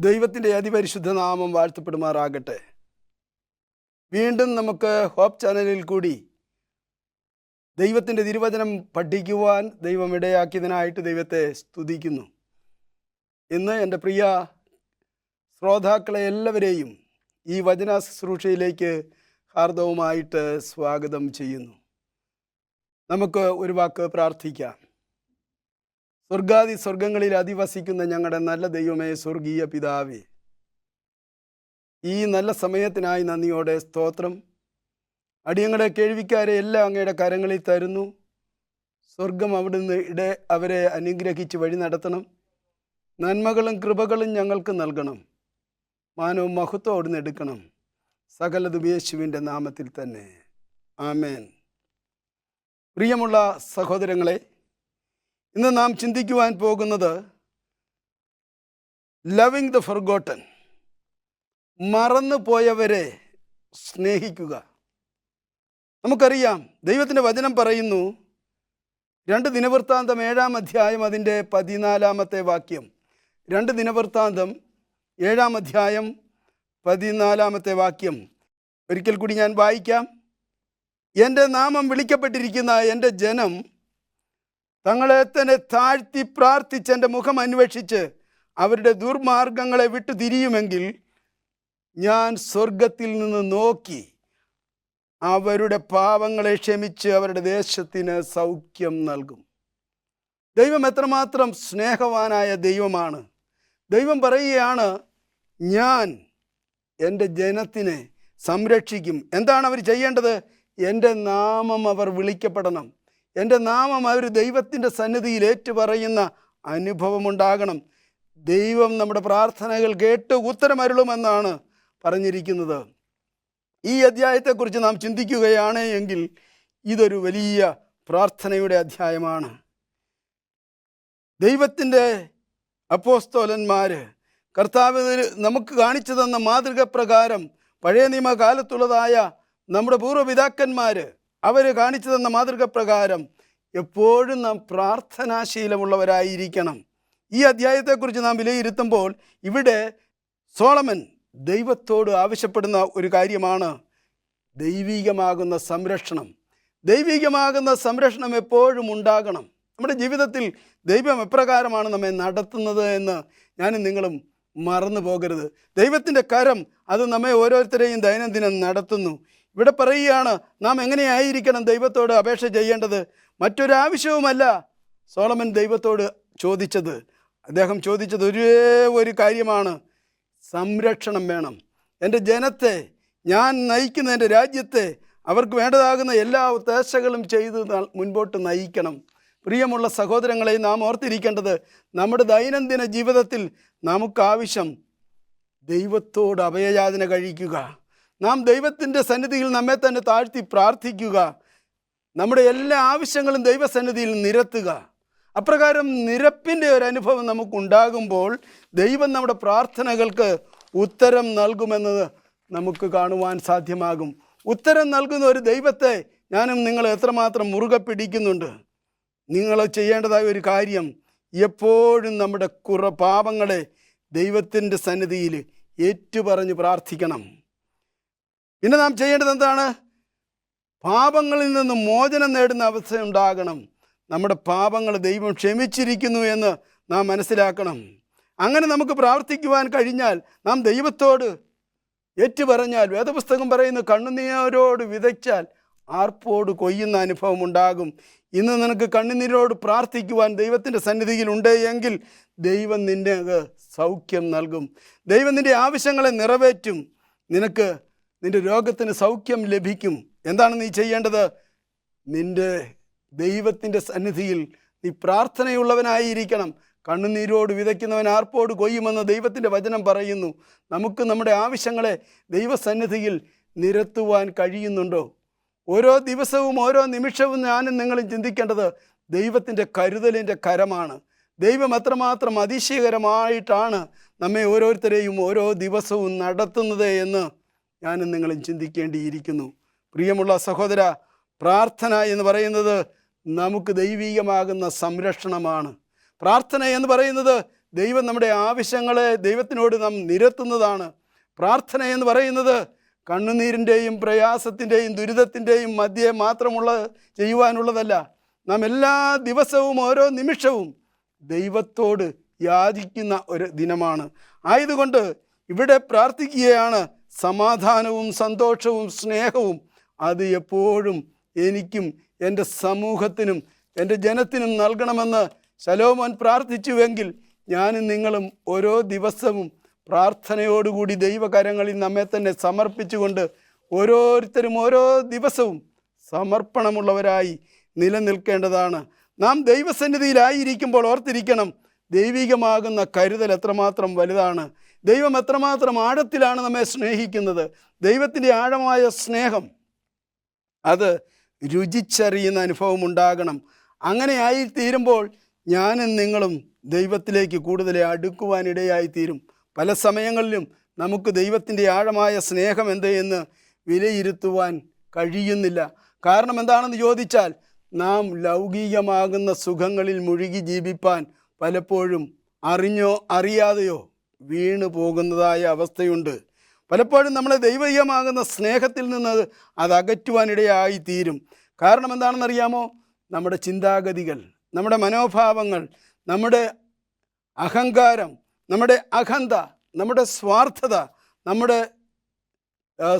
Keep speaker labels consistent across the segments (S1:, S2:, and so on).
S1: ദൈവത്തിൻ്റെ അതിപരിശുദ്ധ നാമം വാഴ്ത്തപ്പെടുമാറാകട്ടെ. വീണ്ടും നമുക്ക് ഹോപ്പ് ചാനലിൽ കൂടി ദൈവത്തിൻ്റെ തിരുവചനം പഠിക്കുവാൻ ദൈവം ഇടയാക്കിയതിനായിട്ട് ദൈവത്തെ സ്തുതിക്കുന്നു. ഇന്ന് എൻ്റെ പ്രിയ ശ്രോതാക്കളെ എല്ലാവരെയും ഈ വചന ശുശ്രൂഷയിലേക്ക് ഹാർദവുമായിട്ട് സ്വാഗതം ചെയ്യുന്നു. നമുക്ക് ഒരു വാക്ക് പ്രാർത്ഥിക്കാം. സ്വർഗാദി സ്വർഗങ്ങളിൽ അധിവസിക്കുന്ന ഞങ്ങളുടെ നല്ല ദൈവമേ, സ്വർഗീയ പിതാവേ, ഈ നല്ല സമയത്തിനായി നന്ദിയോടെ സ്തോത്രം. അടിയങ്ങളുടെ കേൾവിക്കാരെ എല്ലാം അങ്ങയുടെ കരങ്ങളിൽ തരുന്നു. സ്വർഗം അവിടുന്ന് അവരെ അനുഗ്രഹിച്ച് വഴി നടത്തണം. നന്മകളും കൃപകളും ഞങ്ങൾക്ക് നൽകണം. മാനവും മഹത്വം അവിടുന്ന് എടുക്കണം. സകലതും യേശുവിൻ്റെ നാമത്തിൽ തന്നെ, ആമേൻ. പ്രിയമുള്ള സഹോദരങ്ങളെ, ഇന്ന് നാം ചിന്തിക്കുവാൻ പോകുന്നത് ലവിങ് ദ ഫർഗോട്ടൻ, മറന്നു പോയവരെ സ്നേഹിക്കുക. നമുക്കറിയാം, ദൈവത്തിൻ്റെ വചനം പറയുന്നു, 2 ദിനവൃത്താന്തം 7-ാം അധ്യായം അതിൻ്റെ 14-ാമത്തെ വാക്യം. 2 ദിനവൃത്താന്തം 7-ാം അധ്യായം 14-ാമത്തെ വാക്യം ഒരിക്കൽ കൂടി ഞാൻ വായിക്കാം. എൻ്റെ നാമം വിളിക്കപ്പെട്ടിരിക്കുന്ന എൻ്റെ ജനം തങ്ങളെ തന്നെ താഴ്ത്തി പ്രാർത്ഥിച്ച് എൻ്റെ മുഖം അന്വേഷിച്ച് അവരുടെ ദുർമാർഗങ്ങളെ വിട്ടു തിരിയുമെങ്കിൽ ഞാൻ സ്വർഗത്തിൽ നിന്ന് നോക്കി അവരുടെ പാപങ്ങളെ ക്ഷമിച്ച് അവരുടെ ദേശത്തിന് സൗഖ്യം നൽകും. ദൈവം എത്രമാത്രം സ്നേഹവാനായ ദൈവമാണ്. ദൈവം പറയുകയാണ്, ഞാൻ എൻ്റെ ജനത്തിനെ സംരക്ഷിക്കും. എന്താണ് അവർ ചെയ്യേണ്ടത്? എൻ്റെ നാമം അവർ വിളിക്കപ്പെടണം. എൻ്റെ നാമം അവർ ദൈവത്തിൻ്റെ സന്നിധിയിൽ ഏറ്റുപറയുന്ന അനുഭവമുണ്ടാകണം. ദൈവം നമ്മുടെ പ്രാർത്ഥനകൾ കേട്ട് ഉത്തരമരുളുമെന്നാണ് പറഞ്ഞിരിക്കുന്നത്. ഈ അധ്യായത്തെക്കുറിച്ച് നാം ചിന്തിക്കുകയാണ് എങ്കിൽ ഇതൊരു വലിയ പ്രാർത്ഥനയുടെ അധ്യായമാണ്. ദൈവത്തിൻ്റെ അപ്പോസ്തലന്മാർ കർത്താവ് നമുക്ക് കാണിച്ചു തന്ന മാതൃക പ്രകാരം, പഴയ നിയമകാലത്തുള്ളതായ നമ്മുടെ പൂർവ്വപിതാക്കന്മാർ അവർ കാണിച്ചു തന്ന മാതൃക പ്രകാരം എപ്പോഴും നാം പ്രാർത്ഥനാശീലമുള്ളവരായിരിക്കണം. ഈ അധ്യായത്തെക്കുറിച്ച് നാം വിലയിരുത്തുമ്പോൾ ഇവിടെ സോളമൻ ദൈവത്തോട് ആവശ്യപ്പെടുന്ന ഒരു കാര്യമാണ് ദൈവികമാകുന്ന സംരക്ഷണം. ദൈവികമാകുന്ന സംരക്ഷണം എപ്പോഴും ഉണ്ടാകണം. നമ്മുടെ ജീവിതത്തിൽ ദൈവം എപ്രകാരമാണ് നമ്മെ നടത്തുന്നത് എന്ന് ഞാനും നിങ്ങളും മറന്നു പോകരുത്. ദൈവത്തിൻ്റെ കരം അത് നമ്മെ ഓരോരുത്തരെയും ദൈനംദിനം നടത്തുന്നു. ഇവിടെ പറയുകയാണ്, നാം എങ്ങനെയായിരിക്കണം ദൈവത്തോട് അപേക്ഷ ചെയ്യേണ്ടത്. മറ്റൊരാവശ്യവുമല്ല സോളമൻ ദൈവത്തോട് ചോദിച്ചത്. അദ്ദേഹം ചോദിച്ചത് ഒരേ ഒരു കാര്യമാണ്, സംരക്ഷണം വേണം. എൻ്റെ ജനത്തെ, ഞാൻ നയിക്കുന്ന എൻ്റെ രാജ്യത്തെ അവർക്ക് വേണ്ടതാകുന്ന എല്ലാ ഉദ്ദേശങ്ങളും ചെയ്ത് മുൻപോട്ട് നയിക്കണം. പ്രിയമുള്ള സഹോദരങ്ങളെ, നാം ഓർത്തിരിക്കേണ്ടത്, നമ്മുടെ ദൈനംദിന ജീവിതത്തിൽ നമുക്കാവശ്യം ദൈവത്തോട് അഭയയാചന കഴിക്കുക. നാം ദൈവത്തിൻ്റെ സന്നിധിയിൽ നമ്മെ തന്നെ താഴ്ത്തി പ്രാർത്ഥിക്കുക. നമ്മുടെ എല്ലാ ആവശ്യങ്ങളും ദൈവസന്നിധിയിൽ നിരത്തുക. അപ്രകാരം നിരപ്പിൻ്റെ ഒരു അനുഭവം നമുക്കുണ്ടാകുമ്പോൾ ദൈവം നമ്മുടെ പ്രാർത്ഥനകൾക്ക് ഉത്തരം നൽകുമെന്ന് നമുക്ക് കാണുവാൻ സാധ്യമാകും. ഉത്തരം നൽകുന്ന ഒരു ദൈവത്തെ ഞാനും നിങ്ങൾ എത്രമാത്രം മുറുകെ പിടിക്കുന്നുണ്ട്. നിങ്ങൾ ചെയ്യേണ്ടതായ ഒരു കാര്യം, എപ്പോഴും നമ്മുടെ പാപങ്ങളെ ദൈവത്തിൻ്റെ സന്നിധിയിൽ ഏറ്റുപറഞ്ഞ് പ്രാർത്ഥിക്കണം. പിന്നെ നാം ചെയ്യേണ്ടത് എന്താണ്? പാപങ്ങളിൽ നിന്ന് മോചനം നേടുന്ന അവസ്ഥ ഉണ്ടാകണം. നമ്മുടെ പാപങ്ങൾ ദൈവം ക്ഷമിച്ചിരിക്കുന്നു എന്ന് നാം മനസ്സിലാക്കണം. അങ്ങനെ നമുക്ക് പ്രാർത്ഥിക്കുവാൻ കഴിഞ്ഞാൽ, നാം ദൈവത്തോട് ഏറ്റുപറഞ്ഞാൽ, വേദപുസ്തകം പറയുന്നു, കണ്ണുനീരോട് വിതച്ചാൽ ആർപ്പോട് കൊയ്യുന്ന അനുഭവം ഉണ്ടാകും. ഇന്ന് നിനക്ക് കണ്ണുനീരോട് പ്രാർത്ഥിക്കുവാൻ ദൈവത്തിൻ്റെ സന്നിധിയിൽ ഉണ്ട് എങ്കിൽ ദൈവം നിന്നെ സൗഖ്യം നൽകും. ദൈവം നിൻ്റെ ആവശ്യങ്ങളെ നിറവേറ്റും. നിന്റെ രോഗത്തിന് സൗഖ്യം ലഭിക്കും. എന്താണ് നീ ചെയ്യേണ്ടത്? നിന്റെ ദൈവത്തിൻ്റെ സന്നിധിയിൽ നീ പ്രാർത്ഥനയുള്ളവനായിരിക്കണം. കണ്ണുനീരോട് വിതയ്ക്കുന്നവൻ ആർപ്പോട് കൊയ്യുമെന്ന് ദൈവത്തിൻ്റെ വചനം പറയുന്നു. നമുക്ക് നമ്മുടെ ആവശ്യങ്ങളെ ദൈവസന്നിധിയിൽ നിരത്തുവാൻ കഴിയുന്നുണ്ടോ? ഓരോ ദിവസവും ഓരോ നിമിഷവും ഞാനും നിങ്ങളും ചിന്തിക്കേണ്ടത് ദൈവത്തിൻ്റെ കരുതലിൻ്റെ കരമാണ്. ദൈവം എത്രമാത്രം അതിശയകരമായിട്ടാണ് നമ്മെ ഓരോരുത്തരെയും ഓരോ ദിവസവും നടത്തുന്നത് എന്ന് ഞാനും നിങ്ങളും ചിന്തിക്കേണ്ടിയിരിക്കുന്നു. പ്രിയമുള്ള സഹോദര, പ്രാർത്ഥന എന്ന് പറയുന്നത് നമുക്ക് ദൈവികമാകുന്ന സംരക്ഷണമാണ്. പ്രാർത്ഥന എന്ന് പറയുന്നത് ദൈവം നമ്മുടെ ആവശ്യങ്ങളെ ദൈവത്തിനോട് നാം നിരത്തുന്നതാണ്. പ്രാർത്ഥന എന്ന് പറയുന്നത് കണ്ണുനീരിൻ്റെയും പ്രയാസത്തിൻ്റെയും ദുരിതത്തിൻ്റെയും മധ്യേ മാത്രമുള്ള ചെയ്യുവാനുള്ളതല്ല. നാം എല്ലാ ദിവസവും ഓരോ നിമിഷവും ദൈവത്തോട് യാചിക്കുന്ന ഒരു ദിനമാണ്. ആയതുകൊണ്ട് ഇവിടെ പ്രാർത്ഥിക്കുകയാണ്, സമാധാനവും സന്തോഷവും സ്നേഹവും അത് എപ്പോഴും എനിക്കും എൻ്റെ സമൂഹത്തിനും എൻ്റെ ജനത്തിനും നൽകണമെന്ന് ശലോമോൻ പ്രാർത്ഥിച്ചുവെങ്കിൽ ഞാനും നിങ്ങളും ഓരോ ദിവസവും പ്രാർത്ഥനയോടുകൂടി ദൈവകരങ്ങളിൽ നമ്മെ തന്നെ സമർപ്പിച്ചുകൊണ്ട് ഓരോരുത്തരും ഓരോ ദിവസവും സമർപ്പണമുള്ളവരായി നിലനിൽക്കേണ്ടതാണ്. നാം ദൈവസന്നിധിയിലായിരിക്കുമ്പോൾ ഓർത്തിരിക്കണം, ദൈവികമാകുന്ന കരുതൽ എത്രമാത്രം വലുതാണ്. ദൈവം എത്രമാത്രം ആഴത്തിലാണ് നമ്മെ സ്നേഹിക്കുന്നത്. ദൈവത്തിൻ്റെ ആഴമായ സ്നേഹം അത് രുചിച്ചറിയുന്ന അനുഭവം ഉണ്ടാകണം. അങ്ങനെ ആയിത്തീരുമ്പോൾ ഞാനും നിങ്ങളും ദൈവത്തിലേക്ക് കൂടുതൽ അടുക്കുവാനിടയായിത്തീരും. പല സമയങ്ങളിലും നമുക്ക് ദൈവത്തിൻ്റെ ആഴമായ സ്നേഹം എന്തെന്ന് വിലയിരുത്തുവാൻ കഴിയുന്നില്ല. കാരണം എന്താണെന്ന് ചോദിച്ചാൽ, നാം ലൗകികമാകുന്ന സുഖങ്ങളിൽ മുഴുകി ജീവിപ്പാൻ പലപ്പോഴും അറിഞ്ഞോ അറിയാതെയോ വീണു പോകുന്നതായ അവസ്ഥയുണ്ട്. പലപ്പോഴും നമ്മളെ ദൈവികമാകുന്ന സ്നേഹത്തിൽ നിന്ന് അത് അകറ്റുവാനിടയായിത്തീരും. കാരണം എന്താണെന്നറിയാമോ? നമ്മുടെ ചിന്താഗതികൾ, നമ്മുടെ മനോഭാവങ്ങൾ, നമ്മുടെ അഹങ്കാരം, നമ്മുടെ അഹന്ത, നമ്മുടെ സ്വാർത്ഥത, നമ്മുടെ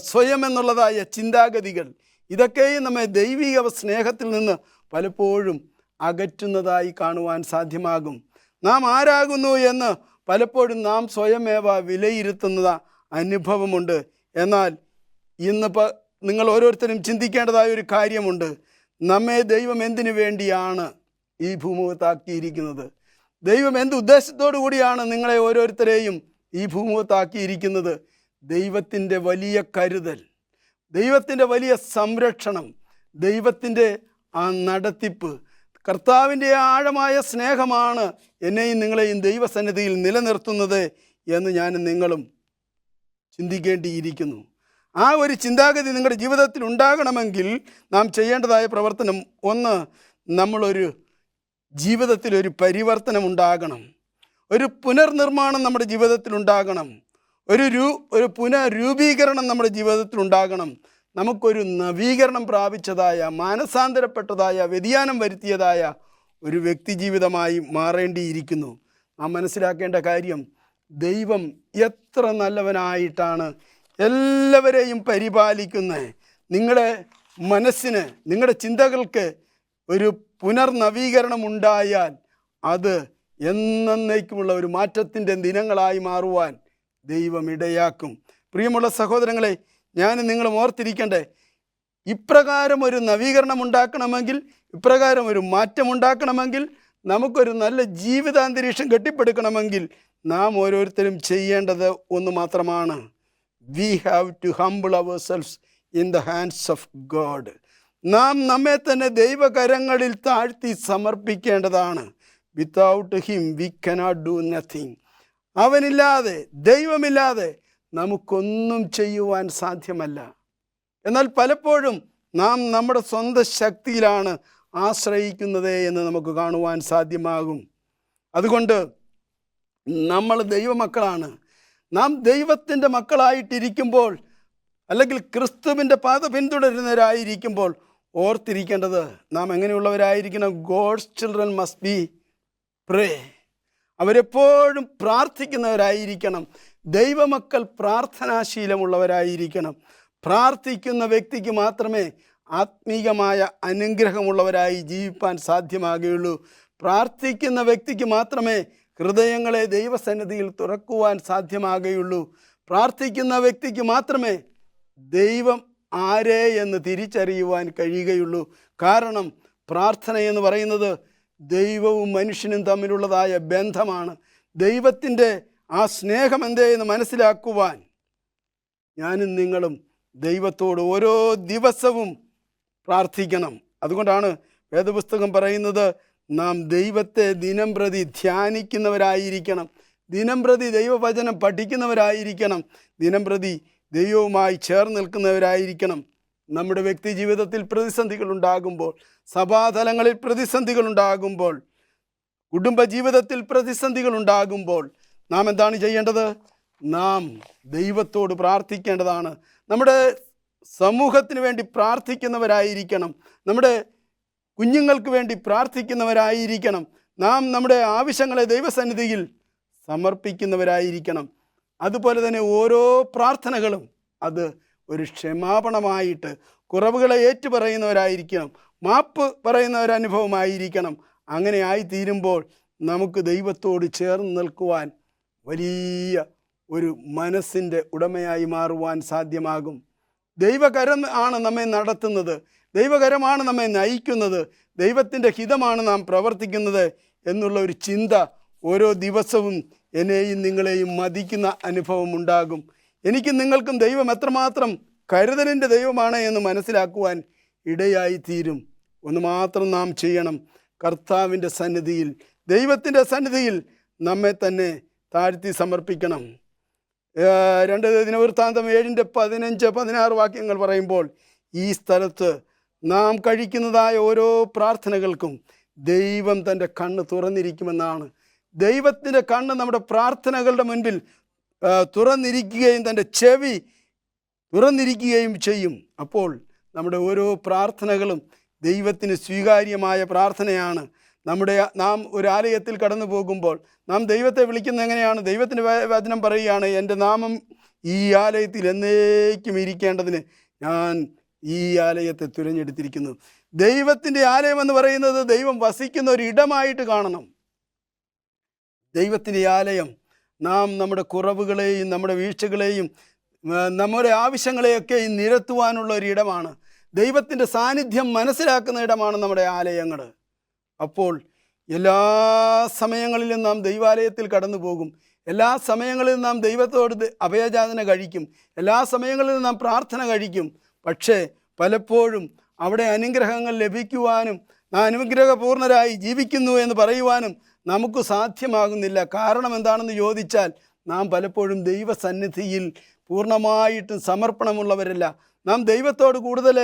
S1: സ്വയം എന്നുള്ളതായ ചിന്താഗതികൾ, ഇതൊക്കെയും നമ്മെ ദൈവിക സ്നേഹത്തിൽ നിന്ന് പലപ്പോഴും അകറ്റുന്നതായി കാണുവാൻ സാധ്യമാകും. നാം ആരാകുന്നു എന്ന് പലപ്പോഴും നാം സ്വയമേവ വിലയിരുത്തുന്ന അനുഭവമുണ്ട്. എന്നാൽ ഇന്നിപ്പോൾ നിങ്ങൾ ഓരോരുത്തരും ചിന്തിക്കേണ്ടതായ ഒരു കാര്യമുണ്ട്. നമ്മെ ദൈവം എന്തിനു വേണ്ടിയാണ് ഈ ഭൂമുഖത്താക്കിയിരിക്കുന്നത്? ദൈവം എന്ത് ഉദ്ദേശത്തോടു കൂടിയാണ് നിങ്ങളെ ഓരോരുത്തരെയും ഈ ഭൂമുഖത്താക്കിയിരിക്കുന്നത്? ദൈവത്തിൻ്റെ വലിയ കരുതൽ, ദൈവത്തിൻ്റെ വലിയ സംരക്ഷണം, ദൈവത്തിൻ്റെ ആ നടത്തിപ്പ്, കർത്താവിൻ്റെ ആഴമായ സ്നേഹമാണ് എന്നെയും നിങ്ങളെയും ദൈവസന്നിധിയിൽ നിലനിർത്തുന്നത് എന്ന് ഞാനും നിങ്ങളും ചിന്തിക്കേണ്ടിയിരിക്കുന്നു. ആ ഒരു ചിന്താഗതി നിങ്ങളുടെ ജീവിതത്തിൽ ഉണ്ടാകണമെങ്കിൽ നാം ചെയ്യേണ്ടതായ പ്രവർത്തനം, ഒന്ന്, നമ്മളൊരു ജീവിതത്തിലൊരു പരിവർത്തനം ഉണ്ടാകണം. ഒരു പുനർനിർമ്മാണം നമ്മുടെ ജീവിതത്തിൽ ഉണ്ടാകണം. ഒരു പുനരൂപീകരണം നമ്മുടെ ജീവിതത്തിൽ ഉണ്ടാകണം. നമുക്കൊരു നവീകരണം പ്രാപിച്ചതായ, മാനസാന്തരപ്പെട്ടതായ, വ്യതിയാനം വരുത്തിയതായ ഒരു വ്യക്തി ജീവിതമായി മാറേണ്ടിയിരിക്കുന്നു. നാം മനസ്സിലാക്കേണ്ട കാര്യം, ദൈവം എത്ര നല്ലവനായിട്ടാണ് എല്ലാവരെയും പരിപാലിക്കുന്നത്. നിങ്ങളുടെ മനസ്സിന്, നിങ്ങളുടെ ചിന്തകൾക്ക് ഒരു പുനർനവീകരണം ഉണ്ടായാൽ അത് എന്നേക്കുമുള്ള ഒരു മാറ്റത്തിൻ്റെ ദിനങ്ങളായി മാറുവാൻ ദൈവം ഇടയാക്കും. പ്രിയമുള്ള സഹോദരങ്ങളെ, ഞാനും നിങ്ങളും ഓർത്തിരിക്കണ്ടേ, ഇപ്രകാരം ഒരു നവീകരണം ഉണ്ടാക്കണമെങ്കിൽ, ഇപ്രകാരം ഒരു മാറ്റം ഉണ്ടാക്കണമെങ്കിൽ, നമുക്കൊരു നല്ല ജീവിതാന്തരീക്ഷം കെട്ടിപ്പടുക്കണമെങ്കിൽ നാം ഓരോരുത്തരും ചെയ്യേണ്ടത് ഒന്ന് മാത്രമാണ്. We have to humble ourselves in the hands of God. നാം നമ്മെ തന്നെ ദൈവകരങ്ങളിൽ താഴ്ത്തി സമർപ്പിക്കേണ്ടതാണ്. Without him we cannot do nothing. അവനില്ലാതെ, ദൈവമില്ലാതെ നമുക്കൊന്നും ചെയ്യുവാൻ സാധ്യമല്ല. എന്നാൽ പലപ്പോഴും നാം നമ്മുടെ സ്വന്തം ശക്തിയിലാണ് ആശ്രയിക്കുന്നത് എന്ന് നമുക്ക് കാണുവാൻ സാധ്യമാകും. അതുകൊണ്ട് നമ്മൾ ദൈവമക്കളാണ്. നാം ദൈവത്തിൻ്റെ മക്കളായിട്ടിരിക്കുമ്പോൾ, അല്ലെങ്കിൽ ക്രിസ്തുവിൻ്റെ പാത പിന്തുടരുന്നവരായിരിക്കുമ്പോൾ ഓർത്തിരിക്കേണ്ടത് നാം എങ്ങനെയുള്ളവരായിരിക്കണം? ഗോഡ്സ് ചിൽഡ്രൻ മസ്റ്റ് ബി പ്രേ. അവരെപ്പോഴും പ്രാർത്ഥിക്കുന്നവരായിരിക്കണം. ദൈവമക്കൾ പ്രാർത്ഥനാശീലമുള്ളവരായിരിക്കണം. പ്രാർത്ഥിക്കുന്ന വ്യക്തിക്ക് മാത്രമേ ആത്മീകമായ അനുഗ്രഹമുള്ളവരായി ജീവിപ്പാൻ സാധ്യമാകുകയുള്ളൂ. പ്രാർത്ഥിക്കുന്ന വ്യക്തിക്ക് മാത്രമേ ഹൃദയങ്ങളെ ദൈവസന്നിധിയിൽ തുറക്കുവാൻ സാധ്യമാകുകയുള്ളൂ. പ്രാർത്ഥിക്കുന്ന വ്യക്തിക്ക് മാത്രമേ ദൈവം ആരേ എന്ന് തിരിച്ചറിയുവാൻ കഴിയുകയുള്ളൂ. കാരണം പ്രാർത്ഥന എന്ന് പറയുന്നത് ദൈവവും മനുഷ്യനും തമ്മിലുള്ളതായ ബന്ധമാണ്. ദൈവത്തിൻ്റെ ആ സ്നേഹം എന്തേന്ന് മനസ്സിലാക്കുവാൻ ഞാനും നിങ്ങളും ദൈവത്തോട് ഓരോ ദിവസവും പ്രാർത്ഥിക്കണം. അതുകൊണ്ടാണ് വേദപുസ്തകം പറയുന്നത്, നാം ദൈവത്തെ ദിനംപ്രതി ധ്യാനിക്കുന്നവരായിരിക്കണം, ദിനംപ്രതി ദൈവവചനം പഠിക്കുന്നവരായിരിക്കണം, ദിനംപ്രതി ദൈവവുമായി ചേർന്ന് നിൽക്കുന്നവരായിരിക്കണം. നമ്മുടെ വ്യക്തി ജീവിതത്തിൽ പ്രതിസന്ധികൾ ഉണ്ടാകുമ്പോൾ, സഭാതലങ്ങളിൽ പ്രതിസന്ധികൾ ഉണ്ടാകുമ്പോൾ, കുടുംബജീവിതത്തിൽ പ്രതിസന്ധികൾ ഉണ്ടാകുമ്പോൾ നാം എന്താണ് ചെയ്യേണ്ടത്? നാം ദൈവത്തോട് പ്രാർത്ഥിക്കേണ്ടതാണ്. നമ്മുടെ സമൂഹത്തിന് വേണ്ടി പ്രാർത്ഥിക്കുന്നവരായിരിക്കണം. നമ്മുടെ കുഞ്ഞുങ്ങൾക്ക് വേണ്ടി പ്രാർത്ഥിക്കുന്നവരായിരിക്കണം. നാം നമ്മുടെ ആവശ്യങ്ങളെ ദൈവസന്നിധിയിൽ സമർപ്പിക്കുന്നവരായിരിക്കണം. അതുപോലെ തന്നെ ഓരോ പ്രാർത്ഥനകളും അത് ഒരു ക്ഷമാപണമായിട്ട് കുറവുകളെ ഏറ്റുപറയുന്നവരായിരിക്കണം. മാപ്പ് പറയുന്ന ഒരനുഭവമായിരിക്കണം. അങ്ങനെ ആയിത്തീരുമ്പോൾ നമുക്ക് ദൈവത്തോട് ചേർന്ന് നിൽക്കുവാൻ വലിയ ഒരു മനസ്സിൻ്റെ ഉടമയായി മാറുവാൻ സാധ്യമാകും. ദൈവകരം ആണ് നമ്മെ നടത്തുന്നത്, ദൈവകരമാണ് നമ്മെ നയിക്കുന്നത്, ദൈവത്തിൻ്റെ ഹിതമാണ് നാം പ്രവർത്തിക്കുന്നത് എന്നുള്ള ഒരു ചിന്ത ഓരോ ദിവസവും എന്നെയും നിങ്ങളെയും മതിക്കുന്ന അനുഭവം ഉണ്ടാകും. എനിക്കും നിങ്ങൾക്കും ദൈവം എത്രമാത്രം കരുതലിൻ്റെ ദൈവമാണ് എന്ന് മനസ്സിലാക്കുവാൻ ഇടയായി തീരും. ഒന്ന് മാത്രം നാം ചെയ്യണം: കർത്താവിൻ്റെ സന്നിധിയിൽ, ദൈവത്തിൻ്റെ സന്നിധിയിൽ നമ്മെ തന്നെ താഴ്ത്തി സമർപ്പിക്കണം. 2 ദിനവൃത്താന്തം 7:15-16 വാക്യങ്ങൾ പറയുമ്പോൾ, ഈ സ്ഥലത്ത് നാം കഴിക്കുന്നതായ ഓരോ പ്രാർത്ഥനകൾക്കും ദൈവം തൻ്റെ കണ്ണ് തുറന്നിരിക്കുമെന്നാണ്. ദൈവത്തിൻ്റെ കണ്ണ് നമ്മുടെ പ്രാർത്ഥനകളുടെ മുൻപിൽ തുറന്നിരിക്കുകയും തൻ്റെ ചെവി തുറന്നിരിക്കുകയും ചെയ്യും. അപ്പോൾ നമ്മുടെ ഓരോ പ്രാർത്ഥനകളും ദൈവത്തിന് സ്വീകാര്യമായ പ്രാർത്ഥനയാണ്. നാം ഒരു ആലയത്തിൽ കടന്നു പോകുമ്പോൾ നാം ദൈവത്തെ വിളിക്കുന്നത് എങ്ങനെയാണ്? ദൈവത്തിൻ്റെ വചനം പറയുകയാണ്, എൻ്റെ നാമം ഈ ആലയത്തിൽ എന്നേക്കും ഇരിക്കേണ്ടതിന് ഞാൻ ഈ ആലയത്തെ തിരഞ്ഞെടുത്തിരിക്കുന്നു. ദൈവത്തിൻ്റെ ആലയം എന്ന് പറയുന്നത് ദൈവം വസിക്കുന്ന ഒരു ഇടമായിട്ട് കാണണം. ദൈവത്തിൻ്റെ ആലയം നാം നമ്മുടെ കുറവുകളെയും നമ്മുടെ വീഴ്ചകളെയും നമ്മുടെ ആവശ്യങ്ങളെയൊക്കെ നിരത്തുവാനുള്ള ഒരു ഇടമാണ്. ദൈവത്തിൻ്റെ സാന്നിധ്യം മനസ്സിലാക്കുന്ന ഇടമാണ് നമ്മുടെ ആലയങ്ങൾ. അപ്പോൾ എല്ലാ സമയങ്ങളിലും നാം ദൈവാലയത്തിൽ കടന്നു പോകും. എല്ലാ സമയങ്ങളിലും നാം ദൈവത്തോട് അഭയയാചന കഴിക്കും. എല്ലാ സമയങ്ങളിലും നാം പ്രാർത്ഥന കഴിക്കും. പക്ഷേ പലപ്പോഴും അവിടെ അനുഗ്രഹങ്ങൾ ലഭിക്കുവാനും നാം അനുഗ്രഹപൂർണരായി ജീവിക്കുന്നു എന്ന് പറയുവാനും നമുക്ക് സാധ്യമാകുന്നില്ല. കാരണം എന്താണെന്ന് ചോദിച്ചാൽ, നാം പലപ്പോഴും ദൈവസന്നിധിയിൽ പൂർണ്ണമായിട്ടും സമർപ്പണമുള്ളവരല്ല. നാം ദൈവത്തോട് കൂടുതൽ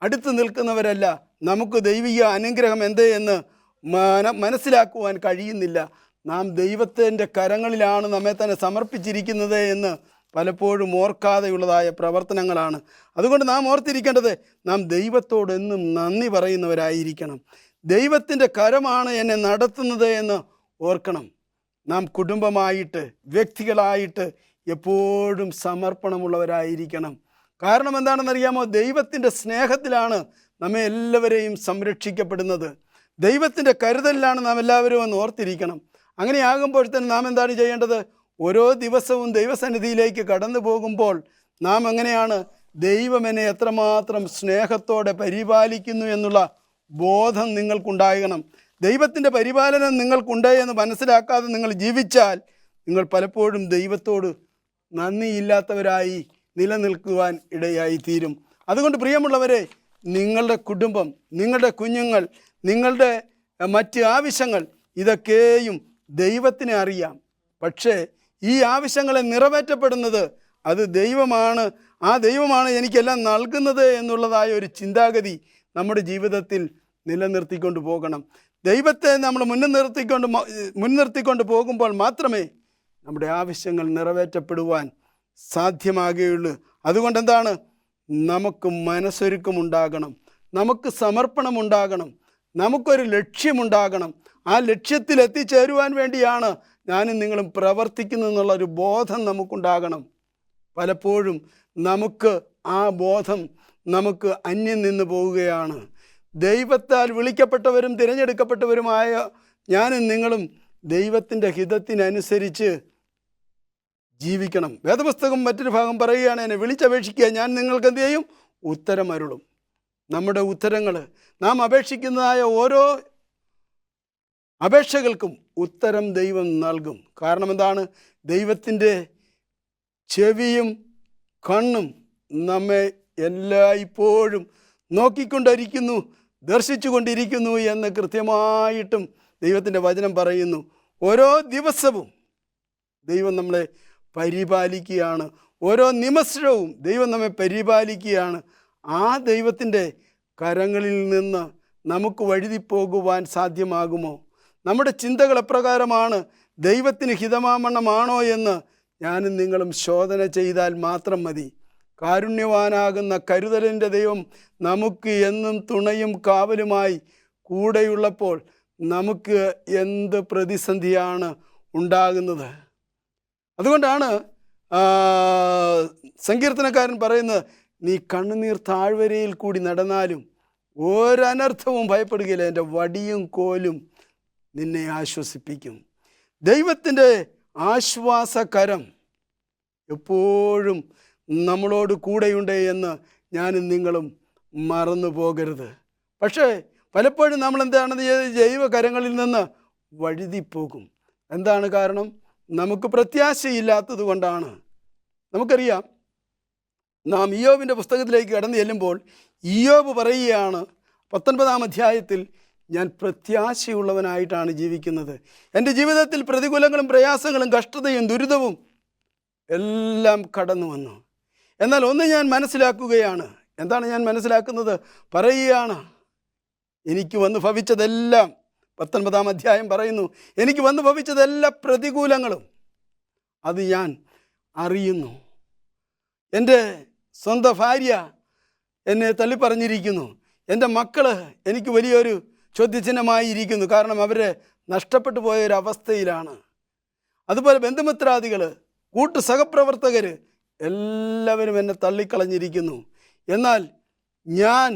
S1: അടുത്ത് നിൽക്കുന്നവരല്ല. നമുക്ക് ദൈവിക അനുഗ്രഹം എന്തേ എന്ന് മനസ്സിലാക്കുവാൻ കഴിയുന്നില്ല. നാം ദൈവത്തിൻ്റെ കരങ്ങളിലാണ് നമ്മെ തന്നെ സമർപ്പിച്ചിരിക്കുന്നത് എന്ന് പലപ്പോഴും ഓർക്കാതെയുള്ളതായ പ്രവർത്തനങ്ങളാണ്. അതുകൊണ്ട് നാം ഓർത്തിരിക്കേണ്ടത്, നാം ദൈവത്തോട് എന്നും നന്ദി പറയുന്നവരായിരിക്കണം. ദൈവത്തിൻ്റെ കരമാണ് എന്നെ നടത്തുന്നത് എന്ന് ഓർക്കണം. നാം കുടുംബമായിട്ട് വ്യക്തികളായിട്ട് എപ്പോഴും സമർപ്പണമുള്ളവരായിരിക്കണം. കാരണം എന്താണെന്നറിയാമോ? ദൈവത്തിൻ്റെ സ്നേഹത്തിലാണ് നമ്മെ എല്ലാവരെയും സംരക്ഷിക്കപ്പെടുന്നത്. ദൈവത്തിൻ്റെ കരുതലിലാണ് നാം എല്ലാവരും എന്ന് ഓർത്തിരിക്കണം. അങ്ങനെയാകുമ്പോൾ തന്നെ നാം എന്താണ് ചെയ്യേണ്ടത്? ഓരോ ദിവസവും ദൈവസന്നിധിയിലേക്ക് കടന്നു പോകുമ്പോൾ നാം എങ്ങനെയാണ് ദൈവം എന്നെ എത്രമാത്രം സ്നേഹത്തോടെ പരിപാലിക്കുന്നു എന്നുള്ള ബോധം നിങ്ങൾക്കുണ്ടാകണം. ദൈവത്തിൻ്റെ പരിപാലനം നിങ്ങൾക്കുണ്ട് എന്ന് മനസ്സിലാക്കാതെ നിങ്ങൾ ജീവിച്ചാൽ നിങ്ങൾ പലപ്പോഴും ദൈവത്തോട് നന്ദിയില്ലാത്തവരായി നിലനിൽക്കുവാൻ ഇടയായി തീരും. അതുകൊണ്ട് പ്രിയമുള്ളവരെ, നിങ്ങളുടെ കുടുംബം, നിങ്ങളുടെ കുഞ്ഞുങ്ങൾ, നിങ്ങളുടെ മറ്റ് ആവശ്യങ്ങൾ ഇതൊക്കെയും ദൈവത്തിനെ അറിയാം. പക്ഷേ ഈ ആവശ്യങ്ങളെ നിറവേറ്റപ്പെടുന്നത് അത് ദൈവമാണ്. ആ ദൈവമാണ് എനിക്കെല്ലാം നൽകുന്നത് എന്നുള്ളതായ ഒരു ചിന്താഗതി നമ്മുടെ ജീവിതത്തിൽ നിലനിർത്തിക്കൊണ്ട് പോകണം. ദൈവത്തെ നമ്മൾ മുൻനിർത്തിക്കൊണ്ട് പോകുമ്പോൾ മാത്രമേ നമ്മുടെ ആവശ്യങ്ങൾ നിറവേറ്റപ്പെടുവാൻ സാധ്യമാകുകയുള്ളൂ. അതുകൊണ്ട് എന്താണ്? നമുക്ക് മനസ്സൊരുക്കമുണ്ടാകണം, നമുക്ക് സമർപ്പണമുണ്ടാകണം, നമുക്കൊരു ലക്ഷ്യമുണ്ടാകണം. ആ ലക്ഷ്യത്തിൽ എത്തിച്ചേരുവാൻ വേണ്ടിയാണ് ഞാനും നിങ്ങളും പ്രവർത്തിക്കുന്നതെന്നുള്ളൊരു ബോധം നമുക്കുണ്ടാകണം. പലപ്പോഴും നമുക്ക് ആ ബോധം നമുക്ക് അന്യം നിന്ന് പോവുകയാണ്. ദൈവത്താൽ വിളിക്കപ്പെട്ടവരും തിരഞ്ഞെടുക്കപ്പെട്ടവരുമായ ഞാനും നിങ്ങളും ദൈവത്തിൻ്റെ ഹിതത്തിനനുസരിച്ച് ജീവിക്കണം. വേദപുസ്തകം മറ്റൊരു ഭാഗം പറയുകയാണ്, എന്നെ വിളിച്ചപേക്ഷിക്കുക, ഞാൻ നിങ്ങൾക്ക് എന്ത് ചെയ്യും? ഉത്തരം അരുളും. നമ്മുടെ ഉത്തരങ്ങൾ, നാം അപേക്ഷിക്കുന്നതായ ഓരോ അപേക്ഷകൾക്കും ഉത്തരം ദൈവം നൽകും. കാരണം എന്താണ്? ദൈവത്തിൻ്റെ ചെവിയും കണ്ണും നമ്മെ എല്ലായ്പ്പോഴും നോക്കിക്കൊണ്ടിരിക്കുന്നു, ദർശിച്ചു കൊണ്ടിരിക്കുന്നു എന്ന് കൃത്യമായിട്ടും ദൈവത്തിൻ്റെ വചനം പറയുന്നു. ഓരോ ദിവസവും ദൈവം നമ്മളെ പരിപാലിക്കുകയാണ്. ഓരോ നിമിഷവും ദൈവം നമ്മെ പരിപാലിക്കുകയാണ്. ആ ദൈവത്തിൻ്റെ കരങ്ങളിൽ നിന്ന് നമുക്ക് വഴുതിപ്പോകുവാൻ സാധ്യമാകുമോ? നമ്മുടെ ചിന്തകൾ എപ്രകാരമാണ്, ദൈവത്തിന് ഹിതമാമണ്ണമാണോ എന്ന് ഞാനും നിങ്ങളും ശോധന ചെയ്താൽ മാത്രം മതി. കാരുണ്യവാനാകുന്ന കരുതലിൻ്റെ ദൈവം നമുക്ക് എന്നും തുണയും കാവലുമായി കൂടെയുള്ളപ്പോൾ നമുക്ക് എന്ത് പ്രതിസന്ധിയാണ് ഉണ്ടാകുന്നത്? അതുകൊണ്ടാണ് സങ്കീർത്തനക്കാരൻ പറയുന്നത്, നീ കണ്ണുനീർ താഴ്വരയിൽ കൂടി നടന്നാലും ഒരനർത്ഥവും ഭയപ്പെടുകയില്ല, എൻ്റെ വടിയും കോലും നിന്നെ ആശ്വസിപ്പിക്കും. ദൈവത്തിൻ്റെ ആശ്വാസകരം എപ്പോഴും നമ്മളോട് കൂടെയുണ്ട് എന്ന് ഞാനും നിങ്ങളും മറന്നു പോകരുത്. പക്ഷേ പലപ്പോഴും നമ്മൾ എന്താണെന്ന് ദൈവകരങ്ങളിൽ നിന്ന് വഴുതിപ്പോകും. എന്താണ് കാരണം? നമുക്ക് പ്രത്യാശയില്ലാത്തത് കൊണ്ടാണ്. നമുക്കറിയാം, നാം ഇയ്യോബിൻ്റെ പുസ്തകത്തിലേക്ക് കടന്നു ചെല്ലുമ്പോൾ ഇയ്യോബ് പറയുകയാണ് 19-ാം അധ്യായത്തിൽ, ഞാൻ പ്രത്യാശയുള്ളവനായിട്ടാണ് ജീവിക്കുന്നത്. എൻ്റെ ജീവിതത്തിൽ പ്രതികൂലങ്ങളും പ്രയാസങ്ങളും കഷ്ടതയും ദുരിതവും എല്ലാം കടന്നു വന്നു. എന്നാൽ ഒന്ന് ഞാൻ മനസ്സിലാക്കുകയാണ്. എന്താണ് ഞാൻ മനസ്സിലാക്കുന്നത്? പറയുകയാണ്, എനിക്ക് വന്ന് ഭവിച്ചതെല്ലാം, 19-ാം അധ്യായം പറയുന്നു, എനിക്ക് വന്ന് ഭവിച്ചതെല്ലാ പ്രതികൂലങ്ങളും അത് ഞാൻ അറിയുന്നു. എൻ്റെ സ്വന്തം ഭാര്യ എന്നെ തള്ളിപ്പറഞ്ഞിരിക്കുന്നു. എൻ്റെ മക്കൾ എനിക്ക് വലിയൊരു ചോദ്യചിഹ്നമായിരിക്കുന്നു. കാരണം അവരെ നഷ്ടപ്പെട്ടു പോയൊരവസ്ഥയിലാണ്. അതുപോലെ ബന്ധുമിത്രാദികൾ, കൂട്ടു സഹപ്രവർത്തകർ എല്ലാവരും എന്നെ തള്ളിക്കളഞ്ഞിരിക്കുന്നു. എന്നാൽ ഞാൻ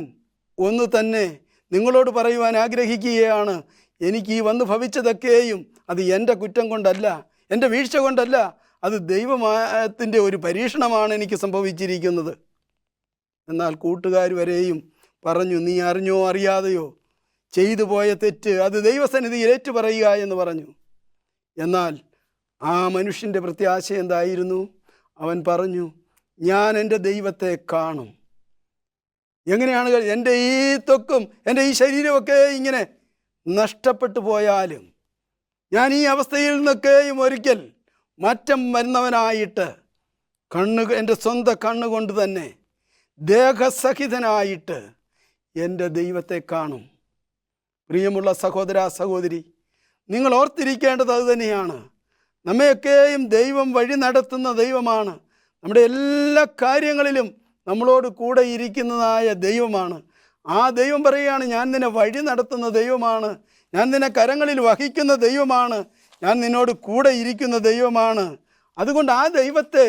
S1: ഒന്ന് തന്നെ നിങ്ങളോട് പറയുവാൻ ആഗ്രഹിക്കുകയാണ്, എനിക്ക് ഈ വന്ന് ഭവിച്ചതൊക്കെയും അത് എൻ്റെ കുറ്റം കൊണ്ടല്ല, എൻ്റെ വീഴ്ച കൊണ്ടല്ല, അത് ദൈവത്തിൻ്റെ ഒരു പരീക്ഷണമാണ് എനിക്ക് സംഭവിച്ചിരിക്കുന്നത്. എന്നാൽ കൂട്ടുകാർ വരെയും പറഞ്ഞു, നീ അറിഞ്ഞോ അറിയാതെയോ ചെയ്തു പോയ തെറ്റ് അത് ദൈവസന്നിധിയിൽ ഏറ്റു പറയുക എന്ന് പറഞ്ഞു. എന്നാൽ ആ മനുഷ്യൻ്റെ പ്രത്യാശ എന്തായിരുന്നു? അവൻ പറഞ്ഞു, ഞാൻ എൻ്റെ ദൈവത്തെ കാണും. എങ്ങനെയാണ്? എൻ്റെ ഈ ത്വക്കും എൻ്റെ ഈ ശരീരമൊക്കെ ഇങ്ങനെ നഷ്ടപ്പെട്ടു പോയാലും ഞാൻ ഈ അവസ്ഥയിൽ നിന്നൊക്കെയും ഒരിക്കൽ മാറ്റം വരുന്നവനായിട്ട് എൻ്റെ സ്വന്തം കണ്ണുകൊണ്ട് തന്നെ ദേഹസഹിതനായിട്ട് എൻ്റെ ദൈവത്തെ കാണും. പ്രിയമുള്ള സഹോദര സഹോദരി, നിങ്ങൾ ഓർത്തിരിക്കേണ്ടത് അതുതന്നെയാണ്. നമ്മയൊക്കെയും ദൈവം വഴി നടത്തുന്ന ദൈവമാണ്. നമ്മുടെ എല്ലാ കാര്യങ്ങളിലും നമ്മളോട് കൂടെ ഇരിക്കുന്നതായ ദൈവമാണ്. ആ ദൈവം പറയുകയാണ്, ഞാൻ നിന്നെ വഴി നടത്തുന്ന ദൈവമാണ്, ഞാൻ നിന്നെ കരങ്ങളിൽ വഹിക്കുന്ന ദൈവമാണ്, ഞാൻ നിന്നോട് കൂടെ ഇരിക്കുന്ന ദൈവമാണ്. അതുകൊണ്ട് ആ ദൈവത്തെ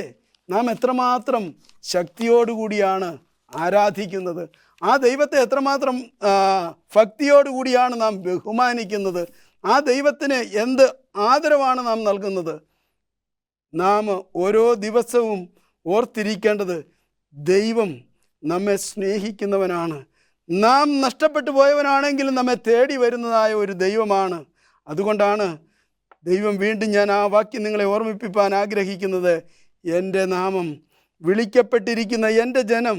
S1: നാം എത്രമാത്രം ശക്തിയോടുകൂടിയാണ് ആരാധിക്കുന്നത്, ആ ദൈവത്തെ എത്രമാത്രം ഭക്തിയോടുകൂടിയാണ് നാം ബഹുമാനിക്കുന്നത്, ആ ദൈവത്തിന് എന്ത് ആദരവാണ് നാം നൽകുന്നത്. നാം ഓരോ ദിവസവും ഓർത്തിരിക്കേണ്ടത്, ദൈവം നമ്മെ സ്നേഹിക്കുന്നവനാണ്. നാം നഷ്ടപ്പെട്ടു പോയവനാണെങ്കിലും നമ്മെ തേടി വരുന്നതായ ഒരു ദൈവമാണ്. അതുകൊണ്ടാണ് ദൈവം വീണ്ടും ഞാൻ ആ വാക്യം നിങ്ങളെ ഓർമ്മിപ്പിക്കാൻ ആഗ്രഹിക്കുന്നത്, എൻ്റെ നാമം വിളിക്കപ്പെട്ടിരിക്കുന്ന എൻ്റെ ജനം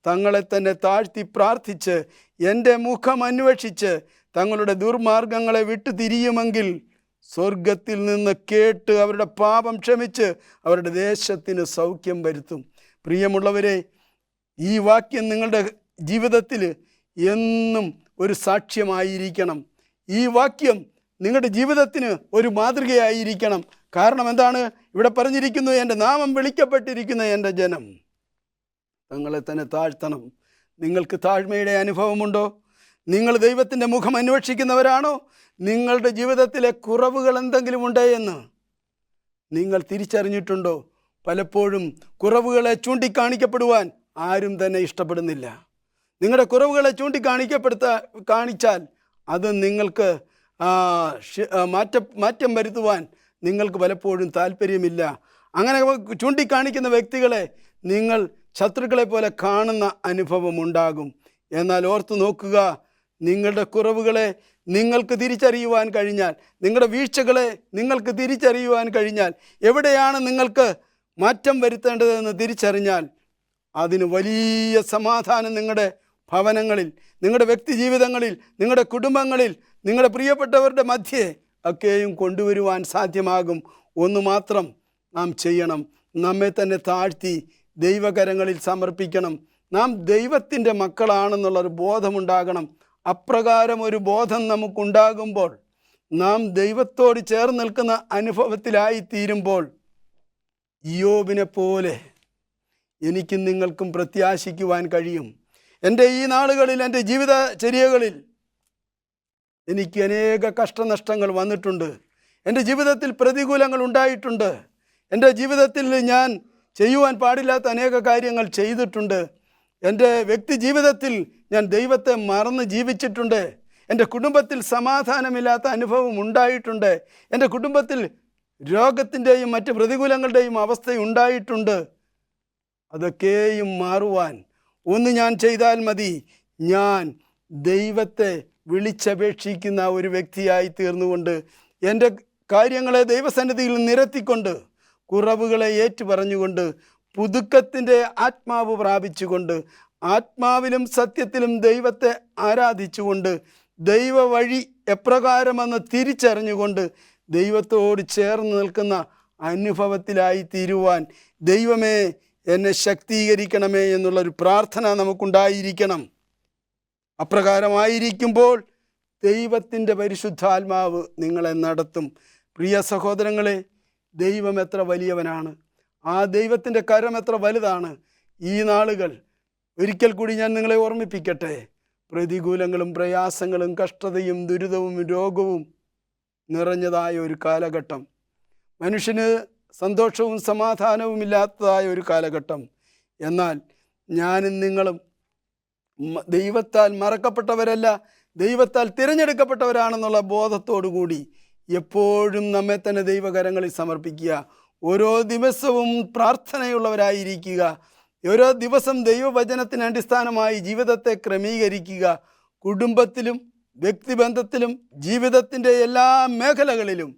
S1: തങ്ങളെ തന്നെ താഴ്ത്തി പ്രാർത്ഥിച്ച് എൻ്റെ മുഖം അന്വേഷിച്ച് തങ്ങളുടെ ദുർമാർഗങ്ങളെ വിട്ടു തിരിയുമെങ്കിൽ സ്വർഗത്തിൽ നിന്ന് കേട്ട് അവരുടെ പാപം ക്ഷമിച്ച് അവരുടെ ദേശത്തിന് സൗഖ്യം വരുത്തും. പ്രിയമുള്ളവരെ, ഈ വാക്യം നിങ്ങളുടെ ജീവിതത്തിൽ എന്നും ഒരു സാക്ഷ്യമായിരിക്കണം. ഈ വാക്യം നിങ്ങളുടെ ജീവിതത്തിന് ഒരു മാതൃകയായിരിക്കണം. കാരണം എന്താണ്? ഇവിടെ പറഞ്ഞിരിക്കുന്നു, എൻ്റെ നാമം വിളിക്കപ്പെട്ടിരിക്കുന്ന എൻ്റെ ജനം തങ്ങളെ തന്നെ താഴ്ത്തണം. നിങ്ങൾക്ക് താഴ്മയുടെ അനുഭവമുണ്ടോ? നിങ്ങൾ ദൈവത്തിൻ്റെ മുഖം അന്വേഷിക്കുന്നവരാണോ? നിങ്ങളുടെ ജീവിതത്തിലെ കുറവുകൾ എന്തെങ്കിലും ഉണ്ടോ എന്ന് നിങ്ങൾ തിരിച്ചറിഞ്ഞിട്ടുണ്ടോ? പലപ്പോഴും കുറവുകളെ ചൂണ്ടിക്കാണിക്കപ്പെടുവാൻ ആരും തന്നെ ഇഷ്ടപ്പെടുന്നില്ല. നിങ്ങളുടെ കുറവുകളെ കാണിച്ചാൽ അത് നിങ്ങൾക്ക് മാറ്റം വരുത്തുവാൻ നിങ്ങൾക്ക് പലപ്പോഴും താല്പര്യമില്ല. അങ്ങനെ ചൂണ്ടിക്കാണിക്കുന്ന വ്യക്തികളെ നിങ്ങൾ ശത്രുക്കളെ പോലെ കാണുന്ന അനുഭവമുണ്ടാകും. എന്നാൽ ഓർത്തു നോക്കുക, നിങ്ങളുടെ കുറവുകളെ നിങ്ങൾക്ക് തിരിച്ചറിയുവാൻ കഴിഞ്ഞാൽ, നിങ്ങളുടെ വീഴ്ചകളെ നിങ്ങൾക്ക് തിരിച്ചറിയുവാൻ കഴിഞ്ഞാൽ, എവിടെയാണ് നിങ്ങൾക്ക് മാറ്റം വരുത്തേണ്ടതെന്ന് തിരിച്ചറിഞ്ഞാൽ അതിന് വലിയ സമാധാനം നിങ്ങളുടെ ഭവനങ്ങളിൽ, നിങ്ങളുടെ വ്യക്തി ജീവിതങ്ങളിൽ, നിങ്ങളുടെ കുടുംബങ്ങളിൽ, നിങ്ങളുടെ പ്രിയപ്പെട്ടവരുടെ മധ്യേ ഒക്കെയും കൊണ്ടുവരുവാൻ സാധ്യമാകും. ഒന്ന് മാത്രം നാം ചെയ്യണം, നമ്മെ തന്നെ താഴ്ത്തി ദൈവകരങ്ങളിൽ സമർപ്പിക്കണം. നാം ദൈവത്തിൻ്റെ മക്കളാണെന്നുള്ളൊരു ബോധമുണ്ടാകണം. അപ്രകാരം ഒരു ബോധം നമുക്കുണ്ടാകുമ്പോൾ നാം ദൈവത്തോട് ചേർന്ന് നിൽക്കുന്ന അനുഭവത്തിലായി തീരുമ്പോൾ ഇയ്യോബിനെ പോലെ എനിക്കും നിങ്ങൾക്കും പ്രത്യാശിക്കുവാൻ കഴിയും. എൻ്റെ ഈ നാളുകളിൽ, എൻ്റെ ജീവിതചര്യകളിൽ എനിക്ക് അനേക കഷ്ടനഷ്ടങ്ങൾ വന്നിട്ടുണ്ട്. എൻ്റെ ജീവിതത്തിൽ പ്രതികൂലങ്ങൾ ഉണ്ടായിട്ടുണ്ട്. എൻ്റെ ജീവിതത്തിൽ ഞാൻ ചെയ്യുവാൻ പാടില്ലാത്ത അനേക കാര്യങ്ങൾ ചെയ്തിട്ടുണ്ട്. എൻ്റെ വ്യക്തി ജീവിതത്തിൽ ഞാൻ ദൈവത്തെ മറന്ന് ജീവിച്ചിട്ടുണ്ട്. എൻ്റെ കുടുംബത്തിൽ സമാധാനമില്ലാത്ത അനുഭവം ഉണ്ടായിട്ടുണ്ട്. എൻ്റെ കുടുംബത്തിൽ രോഗത്തിൻ്റെയും മറ്റ് പ്രതികൂലങ്ങളുടെയും അവസ്ഥയുണ്ടായിട്ടുണ്ട്. അതൊക്കെയും മാറുവാൻ ഒന്ന് ഞാൻ ചെയ്താൽ മതി. ഞാൻ ദൈവത്തെ വിളിച്ചപേക്ഷിക്കുന്ന ഒരു വ്യക്തിയായി തീർന്നുകൊണ്ട്, എൻ്റെ കാര്യങ്ങളെ ദൈവസന്നിധിയിൽ നിരത്തിക്കൊണ്ട്, കുറവുകളെ ഏറ്റുപറഞ്ഞുകൊണ്ട്, പുതുക്കത്തിൻ്റെ ആത്മാവ് പ്രാപിച്ചുകൊണ്ട്, ആത്മാവിലും സത്യത്തിലും ദൈവത്തെ ആരാധിച്ചുകൊണ്ട്, ദൈവ വഴി എപ്രകാരമെന്ന് തിരിച്ചറിഞ്ഞുകൊണ്ട് ദൈവത്തോട് ചേർന്ന് നിൽക്കുന്ന അനുഭവത്തിലായി തീരുവാൻ ദൈവമേ എന്നെ ശക്തീകരിക്കണമേ എന്നുള്ളൊരു പ്രാർത്ഥന നമുക്കുണ്ടായിരിക്കണം. അപ്രകാരമായിരിക്കുമ്പോൾ ദൈവത്തിൻ്റെ പരിശുദ്ധാത്മാവ് നിങ്ങളെ നടത്തും. പ്രിയ സഹോദരങ്ങളെ, ദൈവം എത്ര വലിയവനാണ്! ആ ദൈവത്തിൻ്റെ കരം എത്ര വലുതാണ്! ഈ നാളുകൾ ഒരിക്കൽ കൂടി ഞാൻ നിങ്ങളെ ഓർമ്മിപ്പിക്കട്ടെ. പ്രതികൂലങ്ങളും പ്രയാസങ്ങളും കഷ്ടതയും ദുരിതവും രോഗവും നിറഞ്ഞതായ ഒരു കാലഘട്ടം, മനുഷ്യന് സന്തോഷവും സമാധാനവും ഇല്ലാത്തതായ ഒരു കാലഘട്ടം. എന്നാൽ ഞാനും നിങ്ങളും ദൈവത്താൽ മറക്കപ്പെട്ടവരല്ല, ദൈവത്താൽ തിരഞ്ഞെടുക്കപ്പെട്ടവരാണെന്നുള്ള ബോധത്തോടു കൂടി എപ്പോഴും നമ്മെ തന്നെ ദൈവകരങ്ങളിൽ സമർപ്പിക്കുക. ഓരോ ദിവസവും പ്രാർത്ഥനയുള്ളവരായിരിക്കുക. ഓരോ ദിവസം ദൈവവചനത്തിന് അടിസ്ഥാനമായി ജീവിതത്തെ ക്രമീകരിക്കുക. കുടുംബത്തിലും വ്യക്തിബന്ധത്തിലും ജീവിതത്തിൻ്റെ എല്ലാ മേഖലകളിലും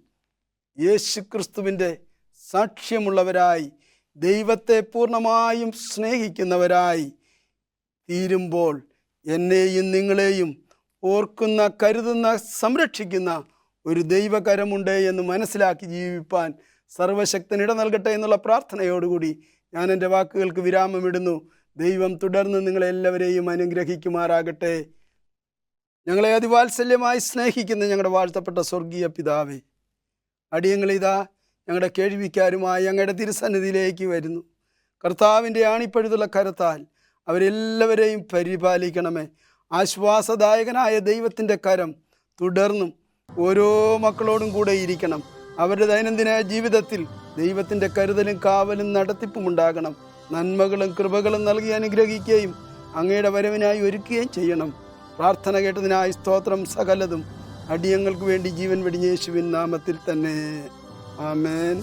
S1: യേശുക്രിസ്തുവിൻ്റെ സാക്ഷ്യമുള്ളവരായി, ദൈവത്തെ പൂർണ്ണമായും സ്നേഹിക്കുന്നവരായി തീരുമ്പോൾ എന്നെയും നിങ്ങളെയും ഓർക്കുന്ന, കരുതുന്ന, സംരക്ഷിക്കുന്ന ഒരു ദൈവകരമുണ്ട് എന്ന് മനസ്സിലാക്കി ജീവിപ്പാൻ സർവശക്തൻ ഇട നൽകട്ടെ എന്നുള്ള പ്രാർത്ഥനയോടുകൂടി ഞാൻ എൻ്റെ വാക്കുകൾക്ക് വിരാമമിടുന്നു. ദൈവം തുടർന്ന് നിങ്ങളെല്ലാവരെയും അനുഗ്രഹിക്കുമാറാകട്ടെ. ഞങ്ങളെ അതിവാത്സല്യമായി സ്നേഹിക്കുന്ന ഞങ്ങളുടെ വാഴ്ത്തപ്പെട്ട സ്വർഗീയ പിതാവേ, അടിയങ്ങളിതാ ഞങ്ങളുടെ കേൾവിക്കാരുമായി അങ്ങയുടെ തിരുസന്നിധിയിലേക്ക് വരുന്നു. കർത്താവിൻ്റെ ആണിപ്പഴുതുള്ള കരത്താൽ അവരെല്ലാവരെയും പരിപാലിക്കണമേ. ആശ്വാസദായകനായ ദൈവത്തിൻ്റെ കരം തുടർന്നും ഓരോ മക്കളോടും കൂടെ ഇരിക്കണം. അവരുടെ ദൈനംദിന ജീവിതത്തിൽ ദൈവത്തിൻ്റെ കരുതലും കാവലും നടത്തിപ്പും ഉണ്ടാകണം. നന്മകളും കൃപകളും നൽകി അനുഗ്രഹിക്കുകയും അങ്ങയുടെ വരവിനായി ഒരുക്കുകയും ചെയ്യണം. പ്രാർത്ഥന കേട്ടതിനായി സ്തോത്രം. സകലതും അടിയങ്ങൾക്ക് വേണ്ടി ജീവൻ വെടിഞ്ഞ യേശുവിൻ നാമത്തിൽ തന്നെ. ആമേൻ.